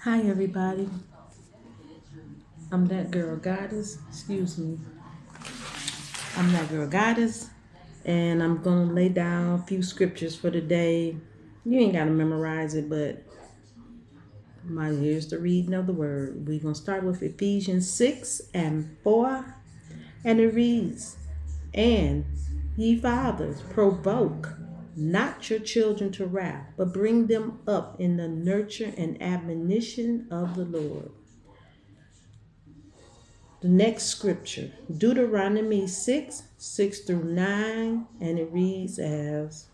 Hi, everybody. I'm that girl goddess. Excuse me. I'm that girl goddess, and I'm gonna lay down a few scriptures for the day. You ain't gotta memorize it, but here's the reading of the word. We're gonna start with Ephesians 6:4, and it reads, "And ye fathers, provoke not your children to wrath, but bring them up in the nurture and admonition of the Lord." The next scripture, Deuteronomy 6 through 9, and it reads as,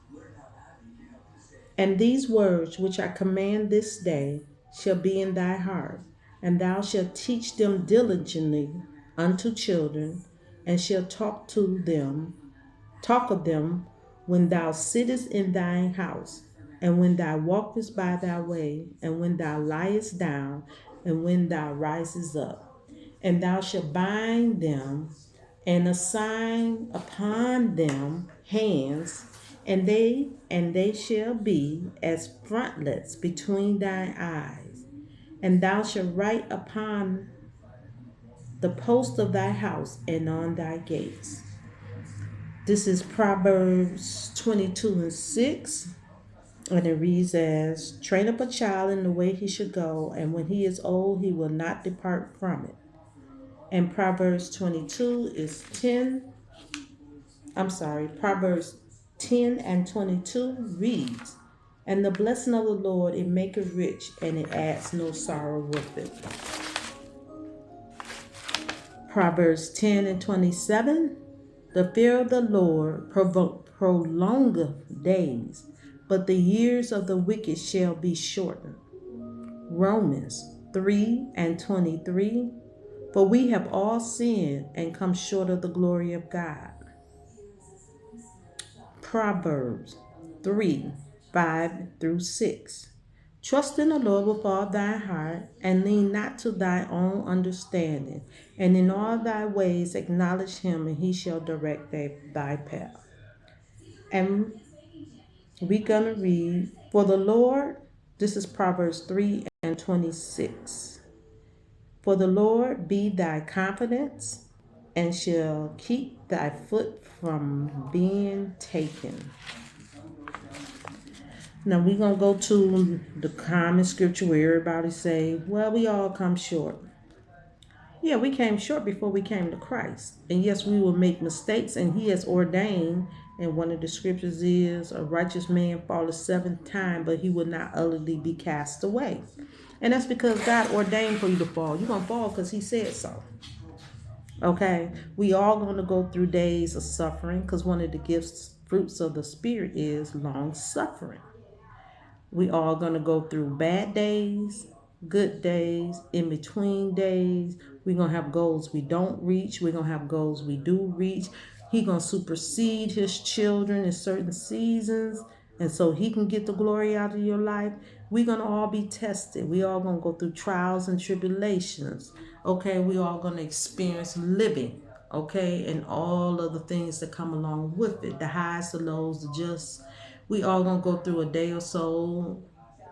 "And these words which I command this day shall be in thy heart, and thou shalt teach them diligently unto children, and shalt talk of them when thou sittest in thine house, and when thou walkest by thy way, and when thou liest down, and when thou risest up. And thou shalt bind them and assign upon them hands, and they shall be as frontlets between thine eyes. And thou shalt write upon the post of thy house and on thy gates." This is Proverbs 22:6, and it reads as, "Train up a child in the way he should go, and when he is old, he will not depart from it." And Proverbs 10 and 22 reads, "And the blessing of the Lord, it maketh rich, and it adds no sorrow with it." Proverbs 10 and 27, "The fear of the Lord prolongeth days, but the years of the wicked shall be shortened." Romans 3 and 23, "For we have all sinned and come short of the glory of God." Proverbs 3 5 through 6. "Trust in the Lord with all thy heart, and lean not to thy own understanding, and in all thy ways acknowledge him, and he shall direct thy path." And we're going to read, "For the Lord," this is Proverbs 3 and 26. "For the Lord be thy confidence, and shall keep thy foot from being taken." Now we're gonna go to the common scripture where everybody say, "Well, we all come short." Yeah, we came short before we came to Christ. And yes, we will make mistakes, and he has ordained, and one of the scriptures is, "A righteous man falleth 7 times, but he will not utterly be cast away." And that's because God ordained for you to fall. You're gonna fall because he said so. Okay? We all gonna go through days of suffering, because one of the gifts, fruits of the spirit, is long suffering. We all gonna go through bad days, good days, in between days. We're gonna have goals we don't reach. We're gonna have goals we do reach. He gonna supersede his children in certain seasons, and so he can get the glory out of your life. We're gonna all be tested. We all gonna go through trials and tribulations. Okay, we all gonna experience living. Okay, and all of the things that come along with it, the highs, the lows, the just. We all gonna go through a day or so.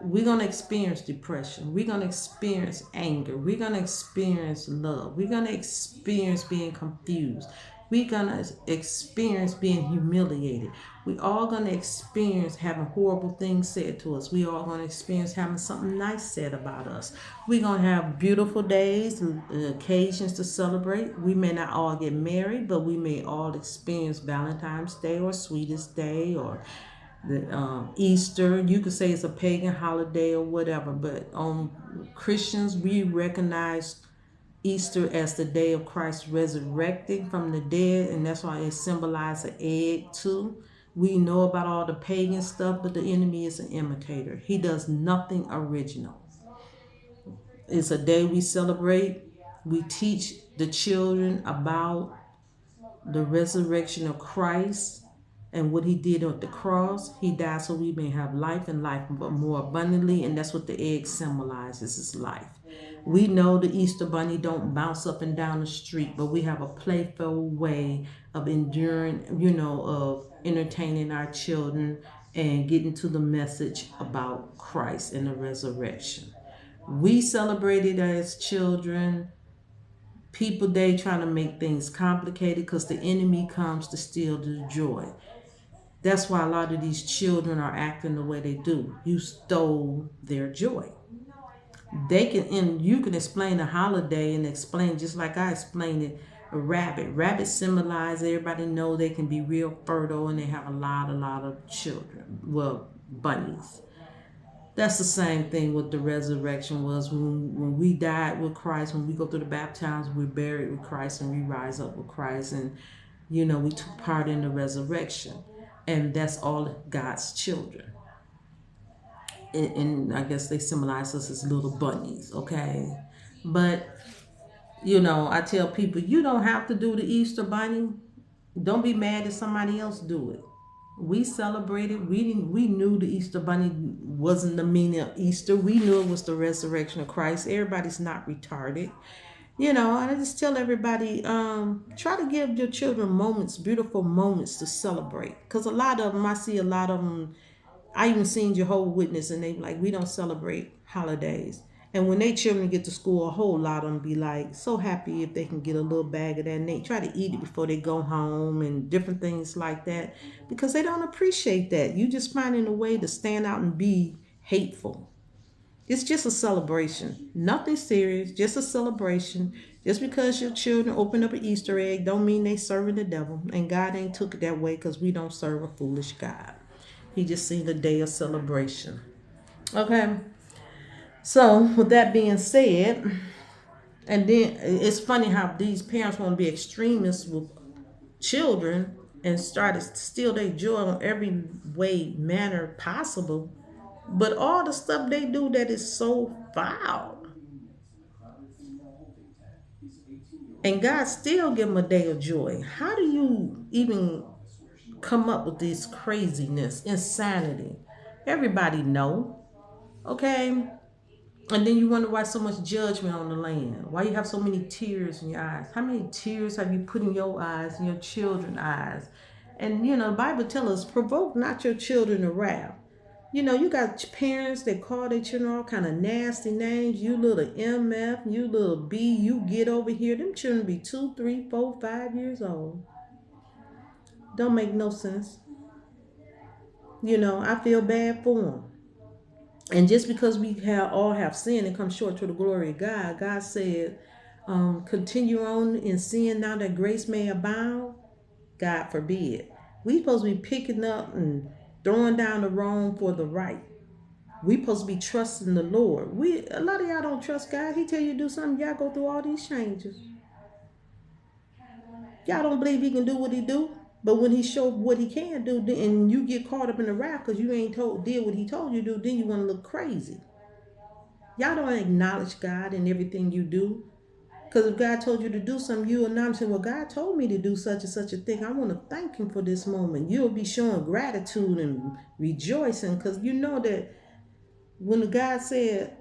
We're gonna experience depression. We're gonna experience anger. We're gonna experience love. We're gonna experience being confused. We're gonna experience being humiliated. We all gonna experience having horrible things said to us. We all gonna experience having something nice said about us. We're gonna have beautiful days, occasions to celebrate. We may not all get married, but we may all experience Valentine's Day or Sweetest Day or the Easter. You could say it's a pagan holiday or whatever, but on Christians, we recognize Easter as the day of Christ resurrecting from the dead, and that's why it symbolizes an egg too. We know about all the pagan stuff, but the enemy is an imitator. He does nothing original. It's a day we celebrate. We teach the children about the resurrection of Christ and what he did at the cross. He died so we may have life and life more abundantly, and that's what the egg symbolizes, is life. We know the Easter bunny don't bounce up and down the street, but we have a playful way of enduring, of entertaining our children and getting to the message about Christ and the resurrection. We celebrated as children. People, they trying to make things complicated because the enemy comes to steal the joy. That's why a lot of these children are acting the way they do. You stole their joy. They can, and you can explain a holiday and explain just like I explained it. A rabbit. Rabbits symbolize, everybody know they can be real fertile and they have a lot of children. Well, bunnies. That's the same thing with the resurrection was when we died with Christ, when we go through the baptism, we're buried with Christ and we rise up with Christ. And, we took part in the resurrection. And that's all God's children. And I guess they symbolize us as little bunnies, okay? But, I tell people, you don't have to do the Easter bunny. Don't be mad if somebody else do it. We celebrated. We knew the Easter bunny wasn't the meaning of Easter. We knew it was the resurrection of Christ. Everybody's not retarded. And I just tell everybody, try to give your children moments, beautiful moments to celebrate. Because a lot of them, I see a lot of them, I even seen Jehovah's Witness and they like, we don't celebrate holidays. And when they children get to school, a whole lot of them be like so happy if they can get a little bag of that and they try to eat it before they go home and different things like that because they don't appreciate that. You just finding a way to stand out and be hateful. It's just a celebration. Nothing serious, just a celebration. Just because your children open up an Easter egg don't mean they serving the devil. And God ain't took it that way because we don't serve a foolish God. He just seen a day of celebration. Okay. So with that being said, and then it's funny how these parents want to be extremists with children and start to steal their joy in every way, manner possible. But all the stuff they do that is so foul. And God still give them a day of joy. How do you even come up with this craziness, insanity? Everybody know, okay? And then you wonder why so much judgment on the land. Why you have so many tears in your eyes. How many tears have you put in your eyes and your children's eyes? And the Bible tells us, provoke not your children to wrath. You got parents that call their children all kind of nasty names. You little MF, you little B, you get over here. Them children be 2, 3, 4, 5 years old. Don't make no sense. I feel bad for them. And just because we all have sinned and come short to the glory of God, God said, continue on in sin now that grace may abound. God forbid. We supposed to be picking up and throwing down the wrong for the right. We supposed to be trusting the Lord. A lot of y'all don't trust God. He tell you to do something, y'all go through all these changes. Y'all don't believe he can do what he do. But when he showed what he can do, and you get caught up in the wrath because you ain't did what he told you to do, then you want to look crazy. Y'all don't acknowledge God in everything you do. Because if God told you to do something, you will not say, well, God told me to do such and such a thing. I want to thank him for this moment. You'll be showing gratitude and rejoicing because you know that when the God said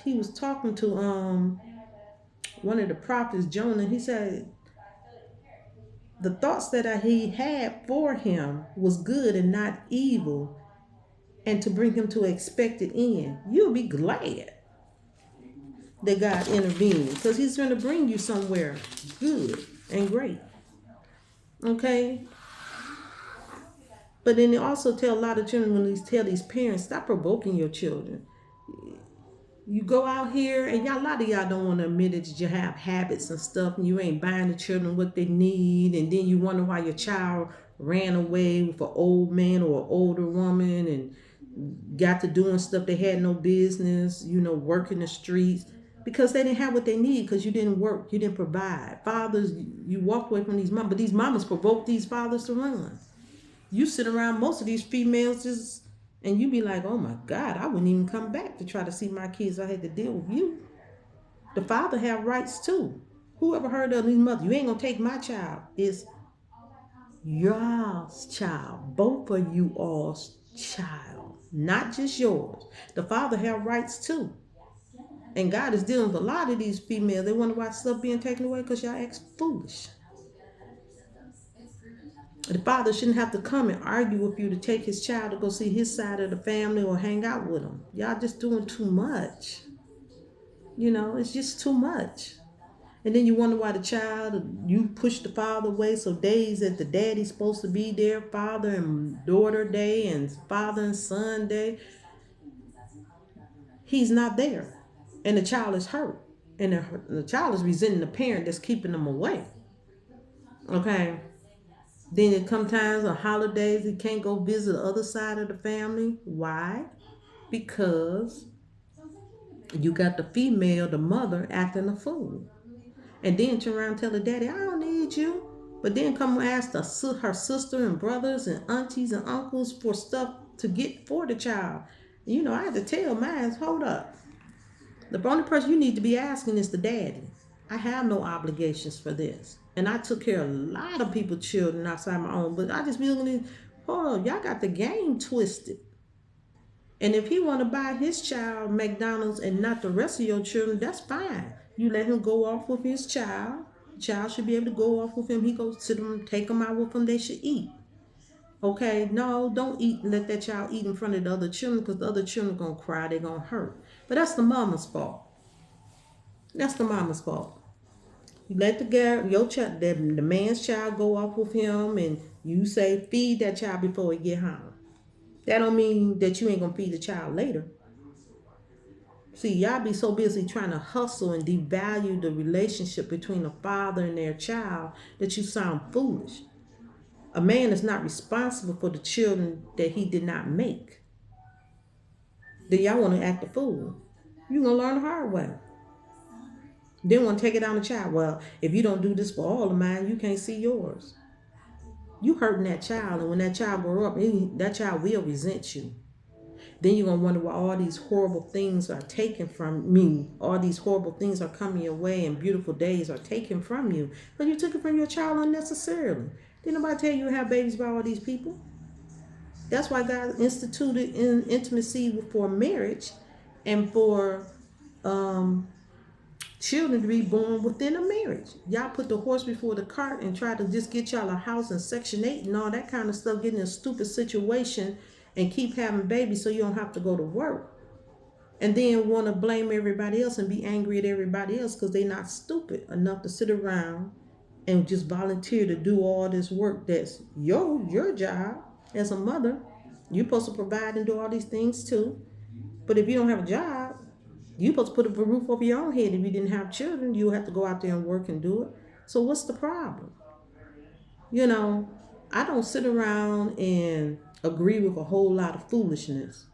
he was talking to one of the prophets, Jonah, he said, the thoughts that he had for him was good and not evil, and to bring him to an expected end. You'll be glad that God intervened because he's going to bring you somewhere good and great. Okay? But then they also tell a lot of children, when they tell these parents, stop provoking your children. You go out here, and a lot of y'all don't want to admit it, that you have habits and stuff, and you ain't buying the children what they need, and then you wonder why your child ran away with an old man or an older woman and got to doing stuff they had no business, working the streets, because they didn't have what they need because you didn't work, you didn't provide. Fathers, you walk away from these mamas, but these mamas provoke these fathers to run. You sit around most of these females just, and you be like, oh my God, I wouldn't even come back to try to see my kids. I had to deal with you. The father have rights too. Whoever heard of these mothers, you ain't gonna take my child. It's y'all's child. Both of you all's child. Not just yours. The father have rights too. And God is dealing with a lot of these females. They wonder why stuff being taken away because y'all act foolish. The father shouldn't have to come and argue with you to take his child to go see his side of the family or hang out with him. Y'all just doing too much. It's just too much. And then you wonder why you push the father away. So days that the daddy's supposed to be there, father and daughter day and father and son day, he's not there. And the child is hurt. And the child is resenting the parent that's keeping them away. Okay. Then it come times on holidays, he can't go visit the other side of the family. Why? Because you got the female, the mother, acting a fool. And then turn around and tell the daddy, I don't need you. But then come ask her sister and brothers and aunties and uncles for stuff to get for the child. I had to tell mine, hold up. The only person you need to be asking is the daddy. I have no obligations for this. And I took care of a lot of people's children outside my own. But I just be looking, hold on, y'all got the game twisted. And if he want to buy his child McDonald's and not the rest of your children, that's fine. You let him go off with his child. The child should be able to go off with him. He goes to them, take them out with him. They should eat. Okay, no, don't eat. Let that child eat in front of the other children because the other children are gonna cry. They're gonna hurt. But that's the mama's fault. That's the mama's fault. You let your child, the man's child, go off with him, and you say feed that child before he get home. That don't mean that you ain't gonna feed the child later. See, y'all be so busy trying to hustle and devalue the relationship between a father and their child that you sound foolish. A man is not responsible for the children that he did not make. Then y'all want to act a fool. You're going to learn the hard way. Then want to take it on the child. Well, if you don't do this for all of mine, you can't see yours. You hurting that child, and when that child grow up, that child will resent you. Then you're going to wonder why all these horrible things are taken from me. All these horrible things are coming your way and beautiful days are taken from you. But you took it from your child unnecessarily. Didn't nobody tell you to have babies by all these people? That's why God instituted intimacy for marriage and for children to be born within a marriage. Y'all put the horse before the cart and try to just get y'all a house in Section 8 and all that kind of stuff, get in a stupid situation and keep having babies so you don't have to go to work. And then want to blame everybody else and be angry at everybody else because they're not stupid enough to sit around and just volunteer to do all this work that's your job as a mother. You're supposed to provide and do all these things too. But if you don't have a job, you're supposed to put a roof over your own head. If you didn't have children, you would have to go out there and work and do it. So what's the problem? I don't sit around and agree with a whole lot of foolishness.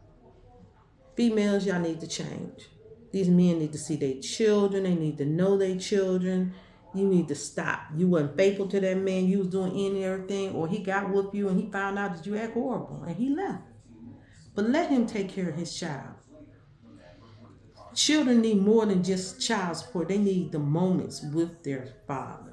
Females, y'all need to change. These men need to see their children. They need to know their children. You need to stop. You wasn't faithful to that man. You was doing any and everything, or he got with you and he found out that you act horrible and he left. But let him take care of his child. Children need more than just child support. They need the moments with their father.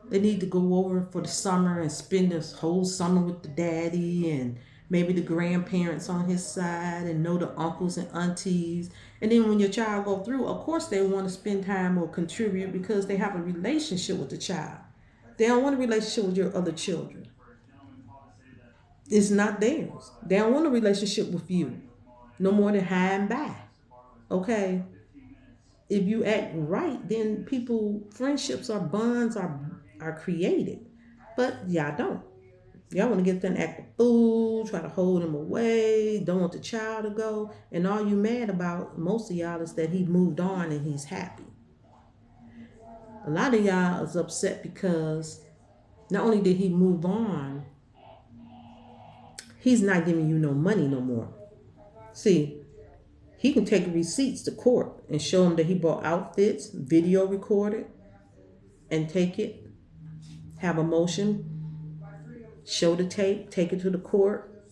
They need to go over for the summer and spend this whole summer with the daddy and maybe the grandparents on his side and know the uncles and aunties. And then when your child go through, of course they want to spend time or contribute because they have a relationship with the child. They don't want a relationship with your other children. It's not theirs. They don't want a relationship with you. No more than high and by. Okay? If you act right, then friendships or bonds are created. But y'all don't. Y'all want to get them to act a fool, try to hold him away, don't want the child to go. And all you mad about, most of y'all, is that he moved on and he's happy. A lot of y'all is upset because not only did he move on, he's not giving you no money no more. See, he can take receipts to court and show them that he bought outfits, video recorded, and take it, have a motion, show the tape, take it to the court.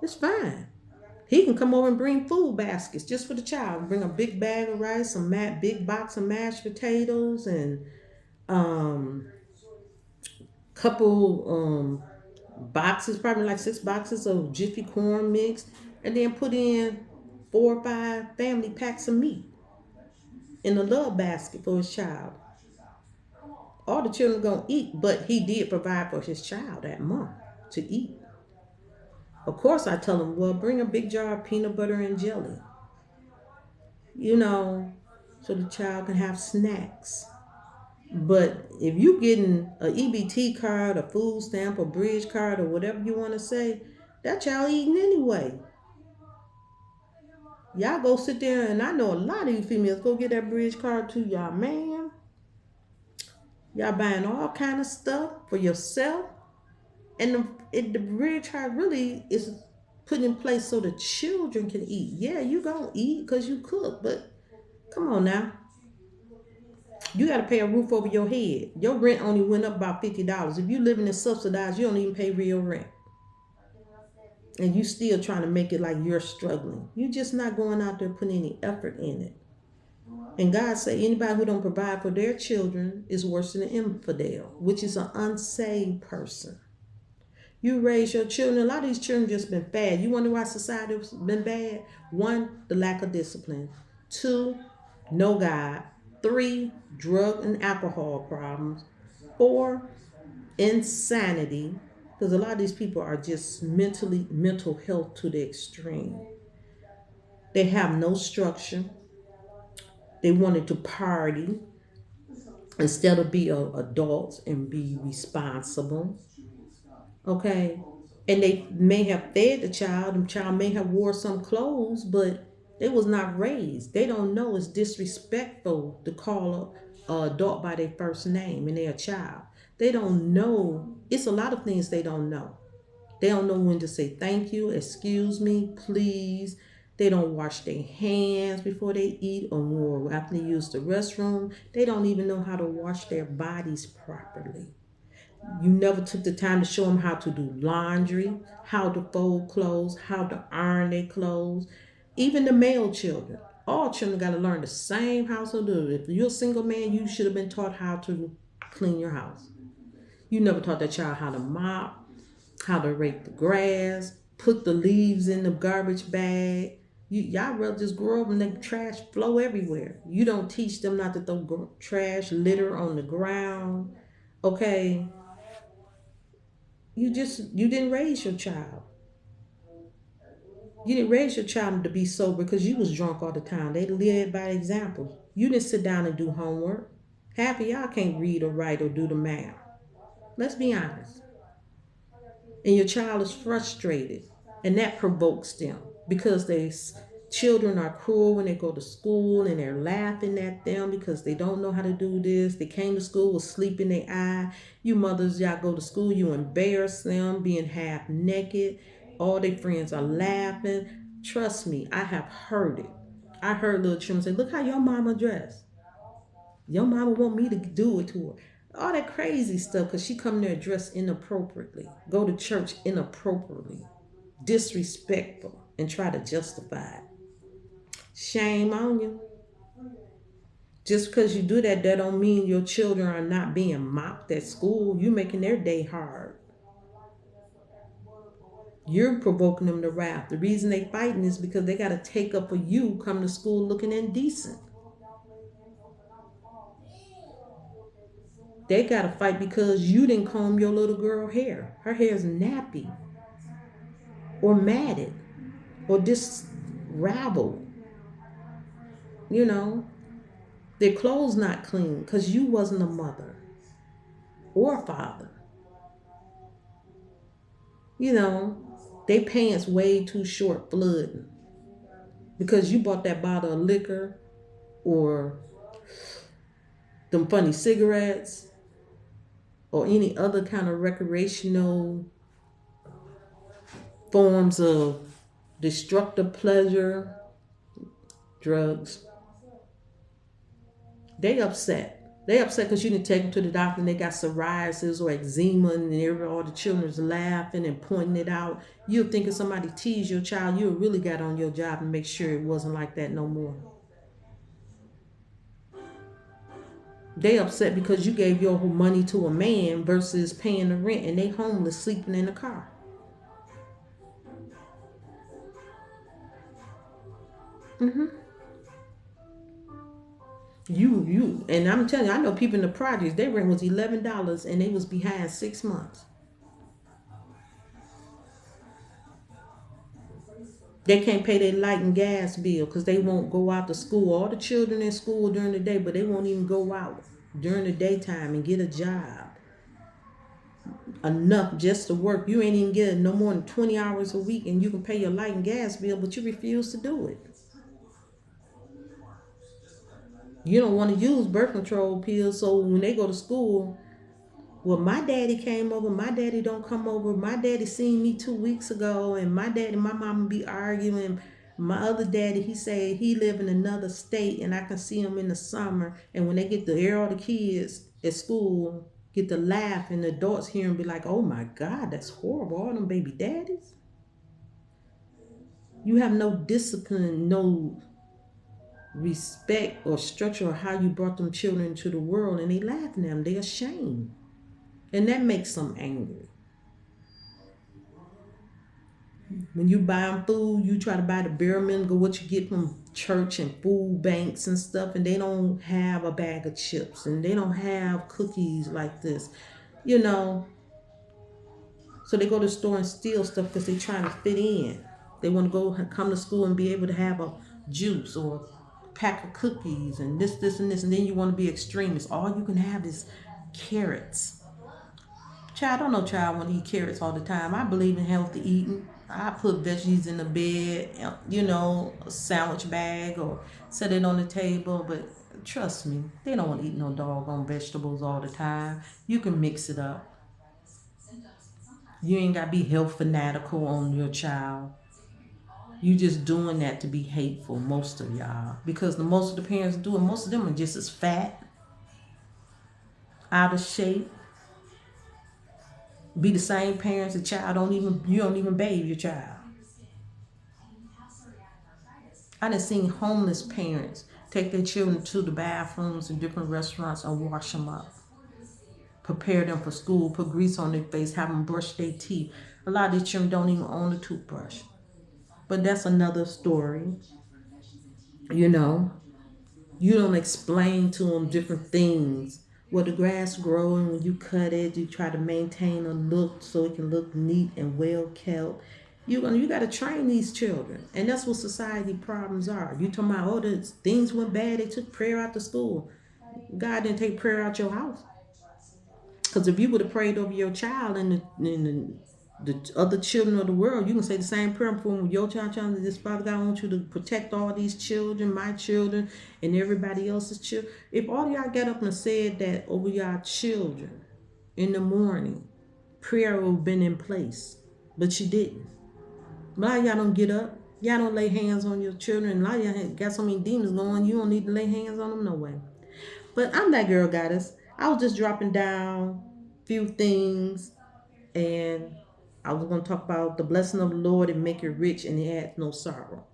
It's fine. He can come over and bring food baskets just for the child. Bring a big bag of rice, big box of mashed potatoes, and couple boxes, probably like 6 boxes of Jiffy corn mix, and then put in 4 or 5 family packs of meat in a love basket for his child. All the children are going to eat, but he did provide for his child that month to eat. Of course, I tell him, well, bring a big jar of peanut butter and jelly. so the child can have snacks. But if you getting a EBT card, a food stamp, a bridge card, or whatever you want to say, that child eating anyway. Y'all go sit there, and I know a lot of you females go get that bridge card too, y'all. Man, y'all buying all kind of stuff for yourself, and the bridge card really is put in place so the children can eat. Yeah, you gonna eat because you cook, but come on now. You got to pay a roof over your head. Your rent only went up about $50. If you living in subsidized, you don't even pay real rent. And you still trying to make it like you're struggling. You're just not going out there putting any effort in it. And God say anybody who don't provide for their children is worse than an infidel, which is an unsaved person. You raise your children. A lot of these children just been bad. You wonder why society has been bad? One, the lack of discipline. Two, no God. Three, drug and alcohol problems. Four, insanity. Because a lot of these people are just mental health to the extreme. They have no structure. They wanted to party instead of be adults and be responsible. Okay. And they may have fed the child may have wore some clothes, but they was not raised. They don't know it's disrespectful to call a adult by their first name and they're a child. They don't know. It's a lot of things they don't know. They don't know when to say thank you, excuse me, please. They don't wash their hands before they eat or after they use the restroom. They don't even know how to wash their bodies properly. You never took the time to show them how to do laundry, how to fold clothes, how to iron their clothes. Even the male children. All children got to learn the same household duty. If you're a single man, you should have been taught how to clean your house. You never taught that child how to mop, how to rake the grass, put the leaves in the garbage bag. Y'all rather just grow up and let trash flow everywhere. You don't teach them not to throw trash, litter on the ground. Okay, you didn't raise your child. You didn't raise your child to be sober because you was drunk all the time. They led by example. You didn't sit down and do homework. Half of y'all can't read or write or do the math. Let's be honest. And your child is frustrated, and that provokes them because children are cruel when they go to school and they're laughing at them because they don't know how to do this. They came to school with sleep in their eye. You mothers, y'all go to school, you embarrass them being half naked. All their friends are laughing. Trust me, I have heard it. I heard little children say, look how your mama dressed. Your mama want me to do it to her. All that crazy stuff because she come there dressed inappropriately. Go to church inappropriately. Disrespectful and try to justify it. Shame on you. Just because you do that, that don't mean your children are not being mocked at school. You making their day hard. You're provoking them to wrath. The reason they fighting is because they got to take up for you coming to school looking indecent. They got to fight because you didn't comb your little girl hair. Her hair is nappy or matted or disraveled. You know, their clothes not clean because you wasn't a mother or a father. You know, they pants way too short flooding because you bought that bottle of liquor or them funny cigarettes or any other kind of recreational forms of destructive pleasure, drugs. They upset. They upset because you didn't take them to the doctor and they got psoriasis or eczema and all the children's laughing and pointing it out. You're thinking somebody teased your child. You really got on your job and make sure it wasn't like that no more. They upset because you gave your money to a man versus paying the rent and they homeless sleeping in the car. And I'm telling you, I know people in the projects, their rent was $11 and they was behind 6 months. They can't pay their light and gas bill because they won't go out to school. All the children in school during the day, but they won't even go out during the daytime and get a job enough just to work. You ain't even getting no more than 20 hours a week and you can pay your light and gas bill, but you refuse to do it. You don't want to use birth control pills, so when they go to school, well, my daddy came over. My daddy don't come over. My daddy seen me 2 weeks ago, and my daddy, my mama be arguing. My other daddy, he said he live in another state, and I can see him in the summer. And when they get to hear all the kids at school get to laugh, and the adults hear and be like, "Oh my God, that's horrible! All them baby daddies." You have no discipline, no respect or structure of how you brought them children into the world, and they laughing at them. They ashamed. And that makes them angry. When you buy them food, you try to buy the bare minimum what you get from church and food banks and stuff, and they don't have a bag of chips and they don't have cookies like this, you know. So they go to the store and steal stuff because they're trying to fit in. They want to go come to school and be able to have a juice or a pack of cookies and this, and this, and then you want to be extremist. All you can have is carrots. Child, I don't know child want to eat carrots all the time. I believe in healthy eating. I put veggies in the bed, a sandwich bag or set it on the table. But trust me, they don't want to eat no doggone vegetables all the time. You can mix it up. You ain't got to be health fanatical on your child. You just doing that to be hateful, most of y'all. Because the most of the parents do it, most of them are just as fat, out of shape. Be the same parents, the child you don't even bathe your child. I done seen homeless parents take their children to the bathrooms in different restaurants and wash them up. Prepare them for school, put grease on their face, have them brush their teeth. A lot of these children don't even own a toothbrush. But that's another story. You know, you don't explain to them different things. Well, the grass growing when you cut it, you try to maintain a look so it can look neat and well kept. You got to train these children, and that's what society problems are. You talking about things went bad, they took prayer out the school. God didn't take prayer out your house, because if you would have prayed over your child and the other children of the world, you can say the same prayer for your child. This Father God, I want you to protect all these children, my children, and everybody else's children. If all y'all got up and said that over y'all children in the morning, prayer would have been in place, but you didn't. A lot of y'all don't get up. Y'all don't lay hands on your children. A lot of y'all got so many demons going, you don't need to lay hands on them no way. But I'm that girl goddess. I was just dropping down a few things, and I was going to talk about the blessing of the Lord and make it rich and it adds no sorrow.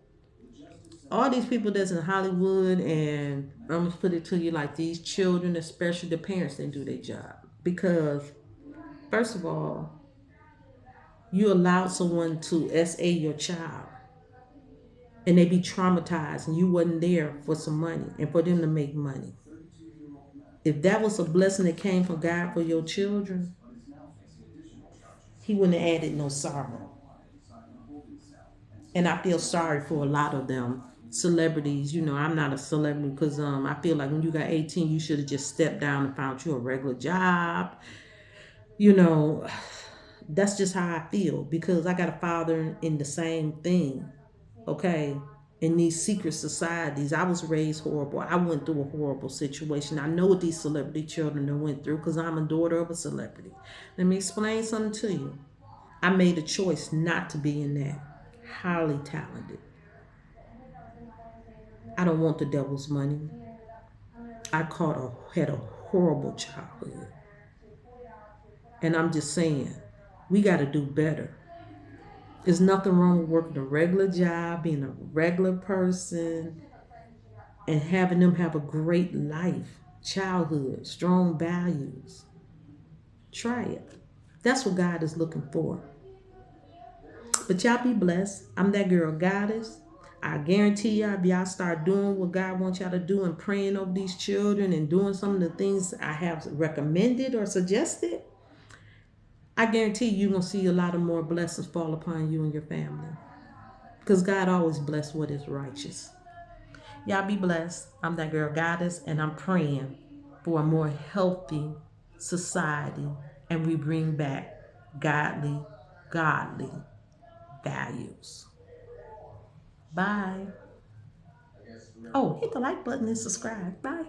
All these people that's in Hollywood, and I'm going to put it to you like these children, especially the parents, didn't do their job. Because, first of all, you allow someone to SA your child and they be traumatized and you wasn't there for some money and for them to make money. If that was a blessing that came from God for your children, he wouldn't have added no sorrow. And I feel sorry for a lot of them celebrities. I'm not a celebrity because I feel like when you got 18, you should have just stepped down and found you a regular job. That's just how I feel, because I got a father in the same thing. Okay. In these secret societies, I was raised horrible. I went through a horrible situation. I know what these celebrity children went through because I'm a daughter of a celebrity. Let me explain something to you. I made a choice not to be in that. Highly talented. I don't want the devil's money. I had a horrible childhood. And I'm just saying, we got to do better. There's nothing wrong with working a regular job, being a regular person, and having them have a great life, childhood, strong values. Try it. That's what God is looking for. But y'all be blessed. I'm that girl goddess. I guarantee y'all, if y'all start doing what God wants y'all to do and praying over these children and doing some of the things I have recommended or suggested, I guarantee you're going to see a lot of more blessings fall upon you and your family. Because God always bless what is righteous. Y'all be blessed. I'm that girl Goddess, and I'm praying for a more healthy society, and we bring back godly values. Bye. Oh, hit the like button and subscribe. Bye.